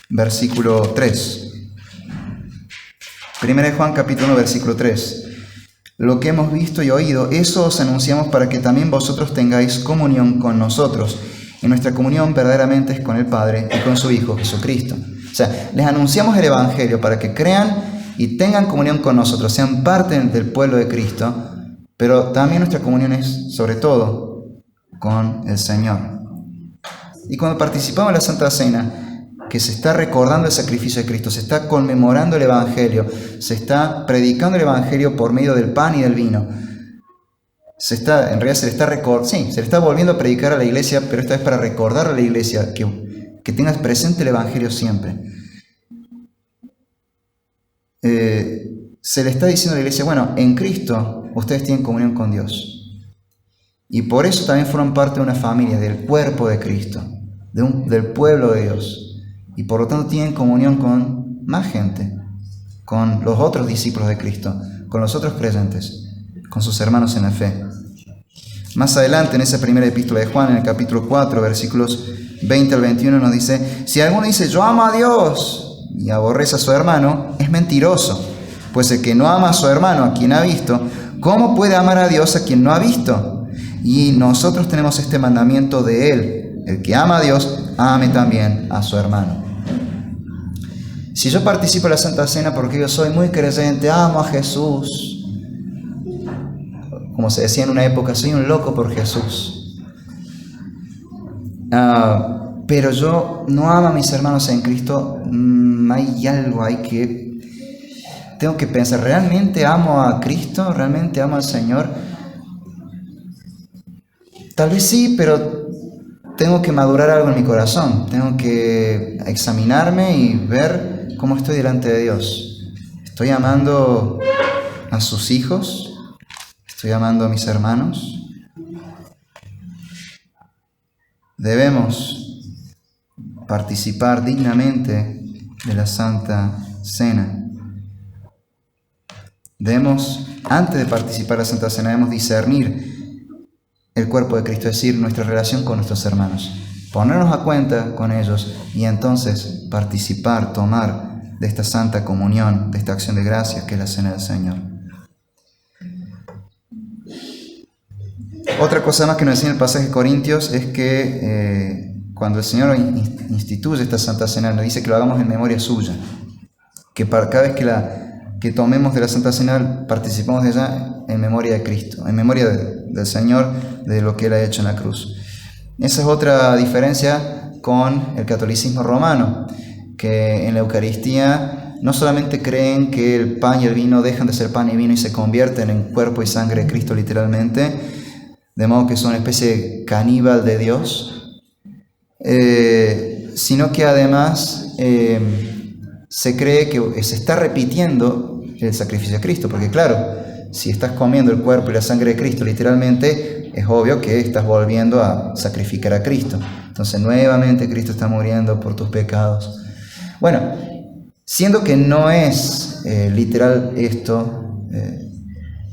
S1: versículo 3. 1 de Juan, capítulo 1, versículo 3. Lo que hemos visto y oído, eso os anunciamos para que también vosotros tengáis comunión con nosotros. Y nuestra comunión verdaderamente es con el Padre y con su Hijo Jesucristo. O sea, les anunciamos el Evangelio para que crean y tengan comunión con nosotros, sean parte del pueblo de Cristo, pero también nuestra comunión es, sobre todo, con el Señor. Y cuando participamos en la Santa Cena, que se está recordando el sacrificio de Cristo, se está conmemorando el Evangelio, se está predicando el Evangelio por medio del pan y del vino. En realidad se le está volviendo a predicar a la iglesia, pero esta vez para recordar a la iglesia que tengas presente el Evangelio siempre. Se le está diciendo a la iglesia, bueno, en Cristo ustedes tienen comunión con Dios. Y por eso también forman parte de una familia, del cuerpo de Cristo, del pueblo de Dios. Y por lo tanto tienen comunión con más gente, con los otros discípulos de Cristo, con los otros creyentes, con sus hermanos en la fe. Más adelante, en esa primera epístola de Juan, en el capítulo 4, versículos 20 al 21, nos dice, si alguno dice, yo amo a Dios, y aborrece a su hermano, es mentiroso. Pues el que no ama a su hermano, a quien ha visto, ¿cómo puede amar a Dios a quien no ha visto? Y nosotros tenemos este mandamiento de Él, el que ama a Dios, ame también a su hermano. Si yo participo en la Santa Cena porque yo soy muy creyente, amo a Jesús, como se decía en una época, soy un loco por Jesús, pero yo no amo a mis hermanos en Cristo, hay algo ahí que tengo que pensar, ¿realmente amo a Cristo? ¿Realmente amo al Señor? Tal vez sí, pero tengo que madurar algo en mi corazón, tengo que examinarme y ver cómo estoy delante de Dios. ¿Estoy amando a sus hijos? ¿Estoy amando a mis hermanos? Debemos participar dignamente de la Santa Cena. Antes de participar de la Santa Cena, debemos discernir el cuerpo de Cristo, es decir, nuestra relación con nuestros hermanos. Ponernos a cuenta con ellos y entonces participar, tomar de esta santa comunión, de esta acción de gracias que es la Cena del Señor. Otra cosa más que nos enseña el pasaje de Corintios es que cuando el Señor instituye esta Santa Cena, nos dice que lo hagamos en memoria suya, que cada vez que tomemos de la Santa Cena, participamos de ella en memoria de Cristo, en memoria del Señor, de lo que Él ha hecho en la cruz. Esa es otra diferencia con el catolicismo romano, que en la Eucaristía no solamente creen que el pan y el vino dejan de ser pan y vino y se convierten en cuerpo y sangre de Cristo literalmente, de modo que son una especie de caníbal de Dios, sino que además se cree que se está repitiendo el sacrificio de Cristo, porque claro, si estás comiendo el cuerpo y la sangre de Cristo literalmente, es obvio que estás volviendo a sacrificar a Cristo. Entonces nuevamente Cristo está muriendo por tus pecados. Bueno, siendo que no es literal esto,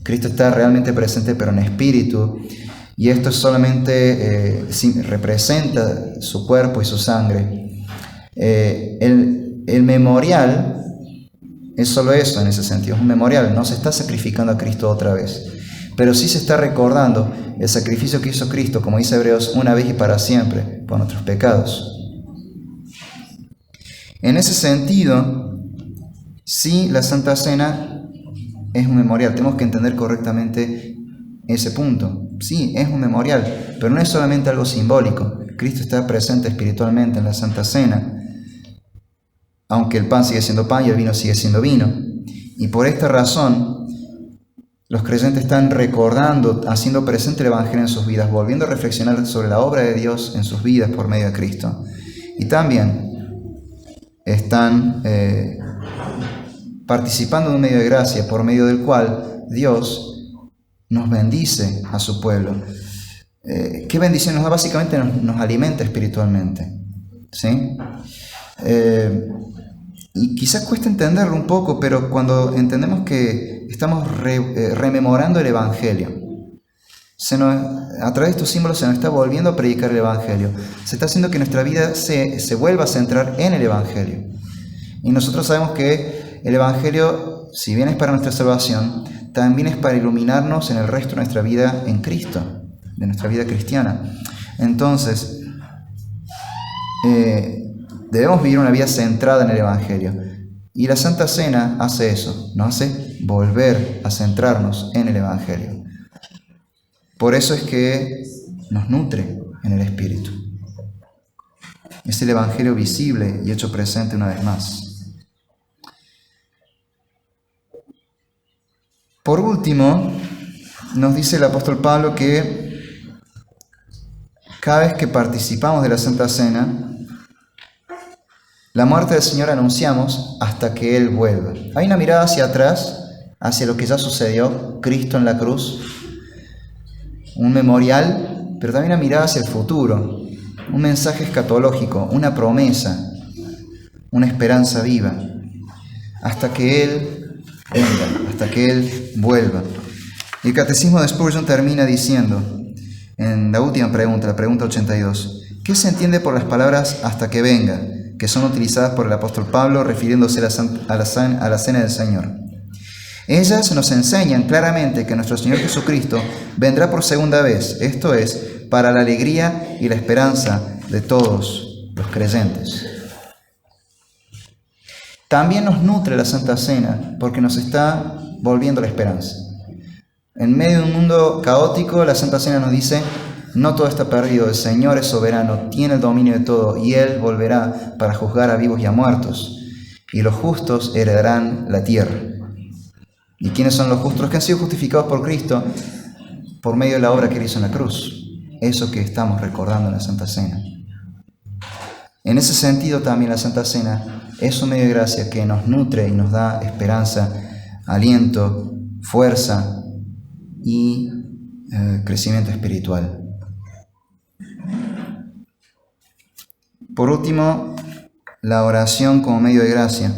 S1: Cristo está realmente presente pero en espíritu, y esto solamente representa su cuerpo y su sangre. El memorial es solo eso en ese sentido, es un memorial, no se está sacrificando a Cristo otra vez, pero sí se está recordando el sacrificio que hizo Cristo, como dice Hebreos, una vez y para siempre, por nuestros pecados. En ese sentido, sí, la Santa Cena es un memorial, tenemos que entender correctamente ese punto. Sí, es un memorial, pero no es solamente algo simbólico. Cristo está presente espiritualmente en la Santa Cena, aunque el pan sigue siendo pan y el vino sigue siendo vino. Y por esta razón, los creyentes están recordando, haciendo presente el Evangelio en sus vidas, volviendo a reflexionar sobre la obra de Dios en sus vidas por medio de Cristo. Y también están participando de un medio de gracia por medio del cual Dios nos bendice a su pueblo. ¿Qué bendición nos da? Básicamente nos alimenta espiritualmente, ¿sí? Y quizás cuesta entenderlo un poco, pero cuando entendemos que estamos rememorando el Evangelio, a través de estos símbolos se nos está volviendo a predicar el Evangelio. Se está haciendo que nuestra vida se vuelva a centrar en el Evangelio. Y nosotros sabemos que el Evangelio, si bien es para nuestra salvación, también es para iluminarnos en el resto de nuestra vida en Cristo, de nuestra vida cristiana. Entonces, debemos vivir una vida centrada en el Evangelio. Y la Santa Cena hace eso, nos hace volver a centrarnos en el Evangelio. Por eso es que nos nutre en el Espíritu. Es el Evangelio visible y hecho presente una vez más. Por último, nos dice el apóstol Pablo que cada vez que participamos de la Santa Cena, la muerte del Señor anunciamos hasta que Él vuelva. Hay una mirada hacia atrás, hacia lo que ya sucedió, Cristo en la cruz, un memorial, pero también una mirada hacia el futuro, un mensaje escatológico, una promesa, una esperanza viva, hasta que Él venga, hasta que Él vuelva. Y el Catecismo de Spurgeon termina diciendo, en la última pregunta, la pregunta 82, ¿qué se entiende por las palabras hasta que venga, que son utilizadas por el apóstol Pablo refiriéndose a la cena del Señor? Ellas nos enseñan claramente que nuestro Señor Jesucristo vendrá por segunda vez, esto es, para la alegría y la esperanza de todos los creyentes. También nos nutre la Santa Cena porque nos está volviendo la esperanza. En medio de un mundo caótico, la Santa Cena nos dice, no todo está perdido, el Señor es soberano, tiene el dominio de todo y Él volverá para juzgar a vivos y a muertos. Y los justos heredarán la tierra. ¿Y quiénes son los justos? Los que han sido justificados por Cristo por medio de la obra que Él hizo en la cruz. Eso que estamos recordando en la Santa Cena. En ese sentido también la Santa Cena es un medio de gracia que nos nutre y nos da esperanza, aliento, fuerza y crecimiento espiritual. Por último, la oración como medio de gracia.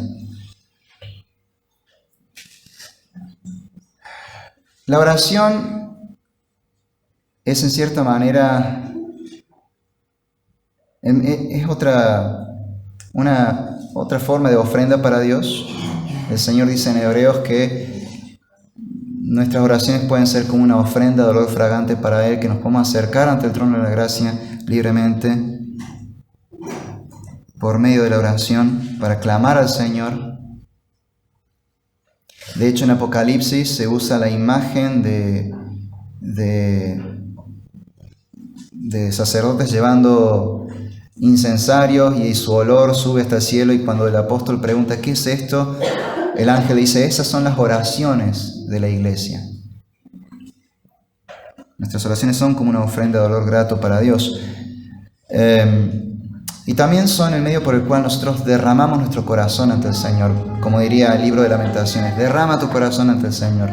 S1: La oración es en cierta manera, es otra forma de ofrenda para Dios. El Señor dice en Hebreos que nuestras oraciones pueden ser como una ofrenda de olor fragante para Él, que nos podemos acercar ante el trono de la gracia libremente por medio de la oración para clamar al Señor. De hecho, en Apocalipsis se usa la imagen de sacerdotes llevando incensarios y su olor sube hasta el cielo, y cuando el apóstol pregunta ¿qué es esto?, el ángel dice, esas son las oraciones de la iglesia. Nuestras oraciones son como una ofrenda de olor grato para Dios. Y también son el medio por el cual nosotros derramamos nuestro corazón ante el Señor. Como diría el libro de Lamentaciones, derrama tu corazón ante el Señor.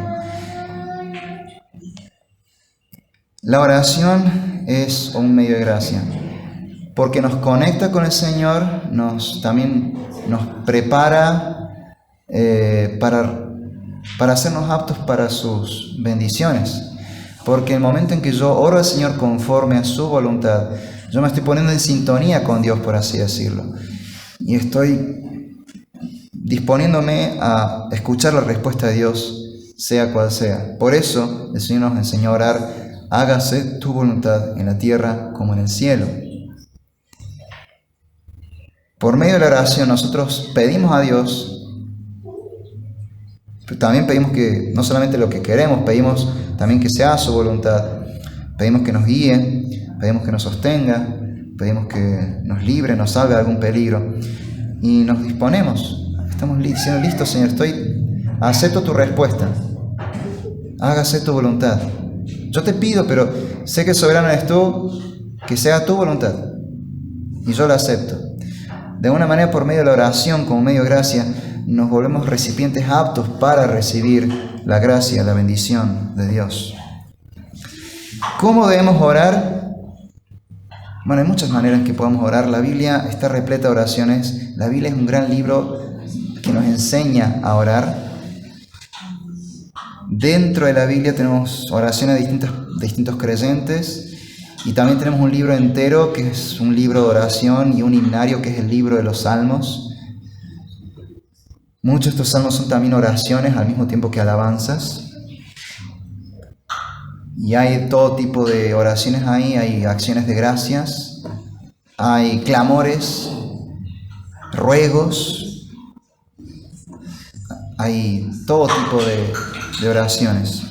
S1: La oración es un medio de gracia, porque nos conecta con el Señor, también nos prepara para hacernos aptos para sus bendiciones. Porque el momento en que yo oro al Señor conforme a su voluntad, yo me estoy poniendo en sintonía con Dios, por así decirlo. Y estoy disponiéndome a escuchar la respuesta de Dios, sea cual sea. Por eso el Señor nos enseñó a orar: hágase tu voluntad en la tierra como en el cielo. Por medio de la oración nosotros pedimos a Dios, pero también pedimos que no solamente lo que queremos, pedimos también que sea su voluntad. Pedimos que nos guíe, pedimos que nos sostenga, pedimos que nos libre, nos salve de algún peligro. Y nos disponemos, estamos diciendo: listo, Señor, acepto tu respuesta, hágase tu voluntad. Yo te pido, pero sé que soberano eres tú, que sea tu voluntad, y yo la acepto. De alguna manera, por medio de la oración, como medio de gracia, nos volvemos recipientes aptos para recibir la gracia, la bendición de Dios. ¿Cómo debemos orar? Bueno, hay muchas maneras en que podemos orar. La Biblia está repleta de oraciones. La Biblia es un gran libro que nos enseña a orar. Dentro de la Biblia tenemos oraciones de distintos creyentes, y también tenemos un libro entero que es un libro de oración, y un himnario que es el libro de los salmos. Muchos de estos salmos son también oraciones al mismo tiempo que alabanzas. Y hay todo tipo de oraciones ahí. Hay acciones de gracias, hay clamores, ruegos, hay todo tipo de oraciones.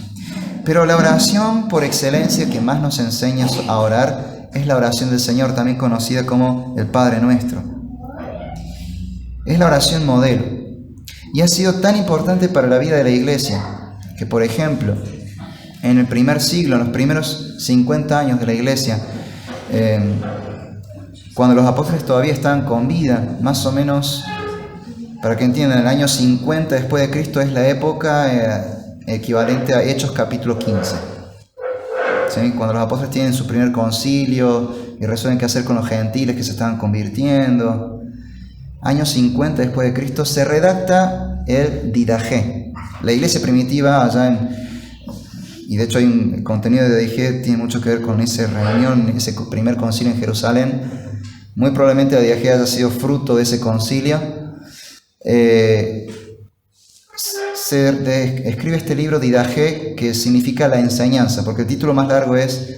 S1: Pero la oración por excelencia que más nos enseña a orar es la oración del Señor, también conocida como el Padre Nuestro. Es la oración modelo, y ha sido tan importante para la vida de la Iglesia que, por ejemplo, en el primer siglo, en los primeros 50 años de la Iglesia, cuando los apóstoles todavía estaban con vida, más o menos, para que entiendan, el año 50 después de Cristo es la época equivalente a Hechos capítulo 15. ¿Sí? Cuando los apóstoles tienen su primer concilio y resuelven qué hacer con los gentiles que se estaban convirtiendo. Año 50 después de Cristo se redacta el Didaché. La iglesia primitiva y de hecho el contenido de Didaché tiene mucho que ver con esa reunión, ese primer concilio en Jerusalén. Muy probablemente la Didaché haya sido fruto de ese concilio. Se escribe este libro Didaché, que significa la enseñanza, porque el título más largo es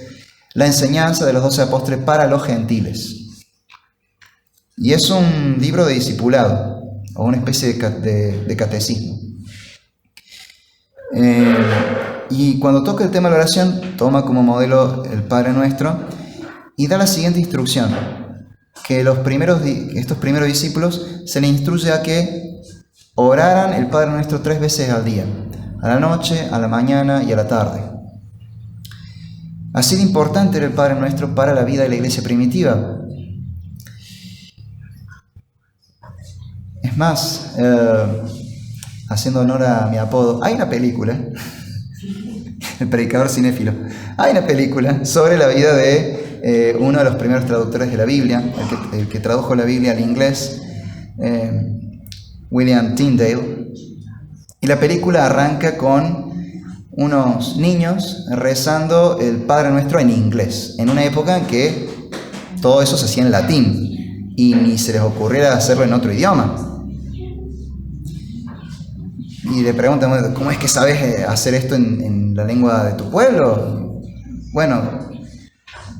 S1: La enseñanza de los 12 apóstoles para los gentiles. Y es un libro de discipulado, o una especie de catecismo. Y cuando toca el tema de la oración, toma como modelo el Padre Nuestro y da la siguiente instrucción: que estos primeros discípulos se les instruye a que oraran el Padre Nuestro 3 veces al día, a la noche, a la mañana y a la tarde. Así de importante era el Padre Nuestro para la vida de la iglesia primitiva. Es más, haciendo honor a mi apodo, hay una película, El predicador cinéfilo, hay una película sobre la vida de uno de los primeros traductores de la Biblia, el que tradujo la Biblia al inglés, William Tyndale. Y la película arranca con unos niños rezando el Padre Nuestro en inglés, en una época en que todo eso se hacía en latín y ni se les ocurriera hacerlo en otro idioma. Y le preguntan: ¿cómo es que sabes hacer esto en la lengua de tu pueblo? Bueno,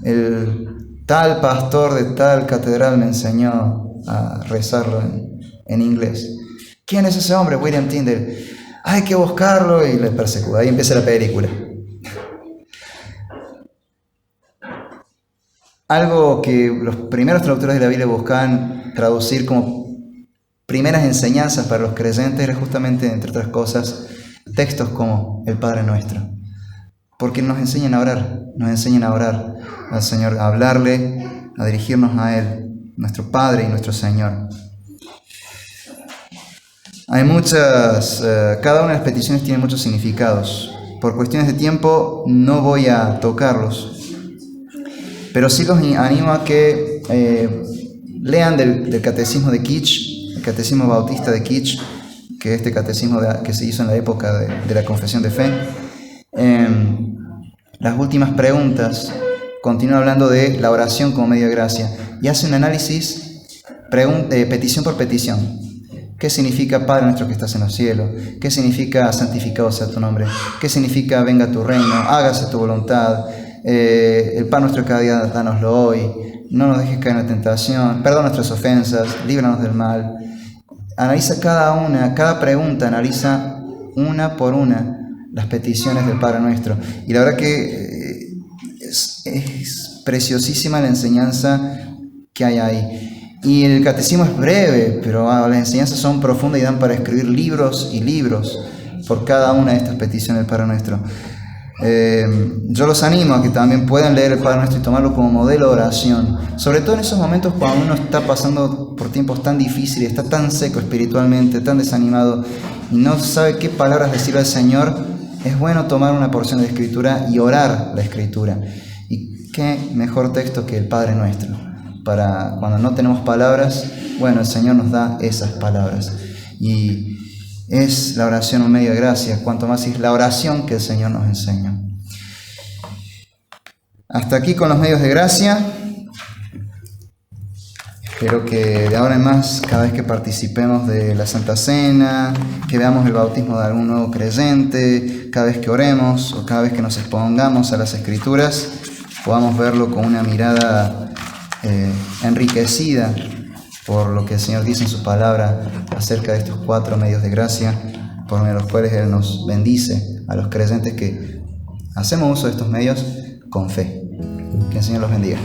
S1: el tal pastor de tal catedral me enseñó a rezarlo en inglés. ¿Quién es ese hombre? William Tyndale. Hay que buscarlo, y les persecuta. Ahí empieza la película. Algo que los primeros traductores de la Biblia buscaban traducir como primeras enseñanzas para los creyentes era justamente, entre otras cosas, textos como el Padre Nuestro. Porque nos enseñan a orar al Señor, a hablarle, a dirigirnos a Él. nuestro Padre y nuestro Señor. Hay muchas, cada una de las peticiones tiene muchos significados. Por cuestiones de tiempo no voy a tocarlos, pero sí los animo a que lean del Catecismo de Kitch, el Catecismo Bautista de Kitch, que es este catecismo que se hizo en la época de la Confesión de Fe. Las últimas preguntas continúa hablando de la oración como medio de gracia y hace un análisis petición por petición. ¿Qué significa Padre nuestro que estás en los cielos? ¿Qué significa santificado sea tu nombre? ¿Qué significa venga tu reino? Hágase tu voluntad. El pan nuestro cada día dánoslo hoy. No nos dejes caer en la tentación. Perdona nuestras ofensas. Líbranos del mal. Analiza cada pregunta, analiza una por una las peticiones del Padre nuestro. Y la verdad que es preciosísima la enseñanza que hay ahí. Y el catecismo es breve, pero las enseñanzas son profundas y dan para escribir libros y libros por cada una de estas peticiones del Padre Nuestro. Yo los animo a que también puedan leer el Padre Nuestro y tomarlo como modelo de oración, sobre todo en esos momentos cuando uno está pasando por tiempos tan difíciles, está tan seco espiritualmente, tan desanimado y no sabe qué palabras decirle al Señor. Es bueno tomar una porción de Escritura y orar la Escritura. Y qué mejor texto que el Padre Nuestro. Para cuando no tenemos palabras, bueno, el Señor nos da esas palabras. Y es la oración un medio de gracia, cuanto más es la oración que el Señor nos enseña. Hasta aquí con los medios de gracia. Espero que de ahora en más, cada vez que participemos de la Santa Cena, que veamos el bautismo de algún nuevo creyente, cada vez que oremos o cada vez que nos expongamos a las Escrituras, podamos verlo con una mirada enriquecida por lo que el Señor dice en su palabra acerca de estos 4 medios de gracia por medio de los cuales Él nos bendice a los creyentes que hacemos uso de estos medios con fe. Que el Señor los bendiga.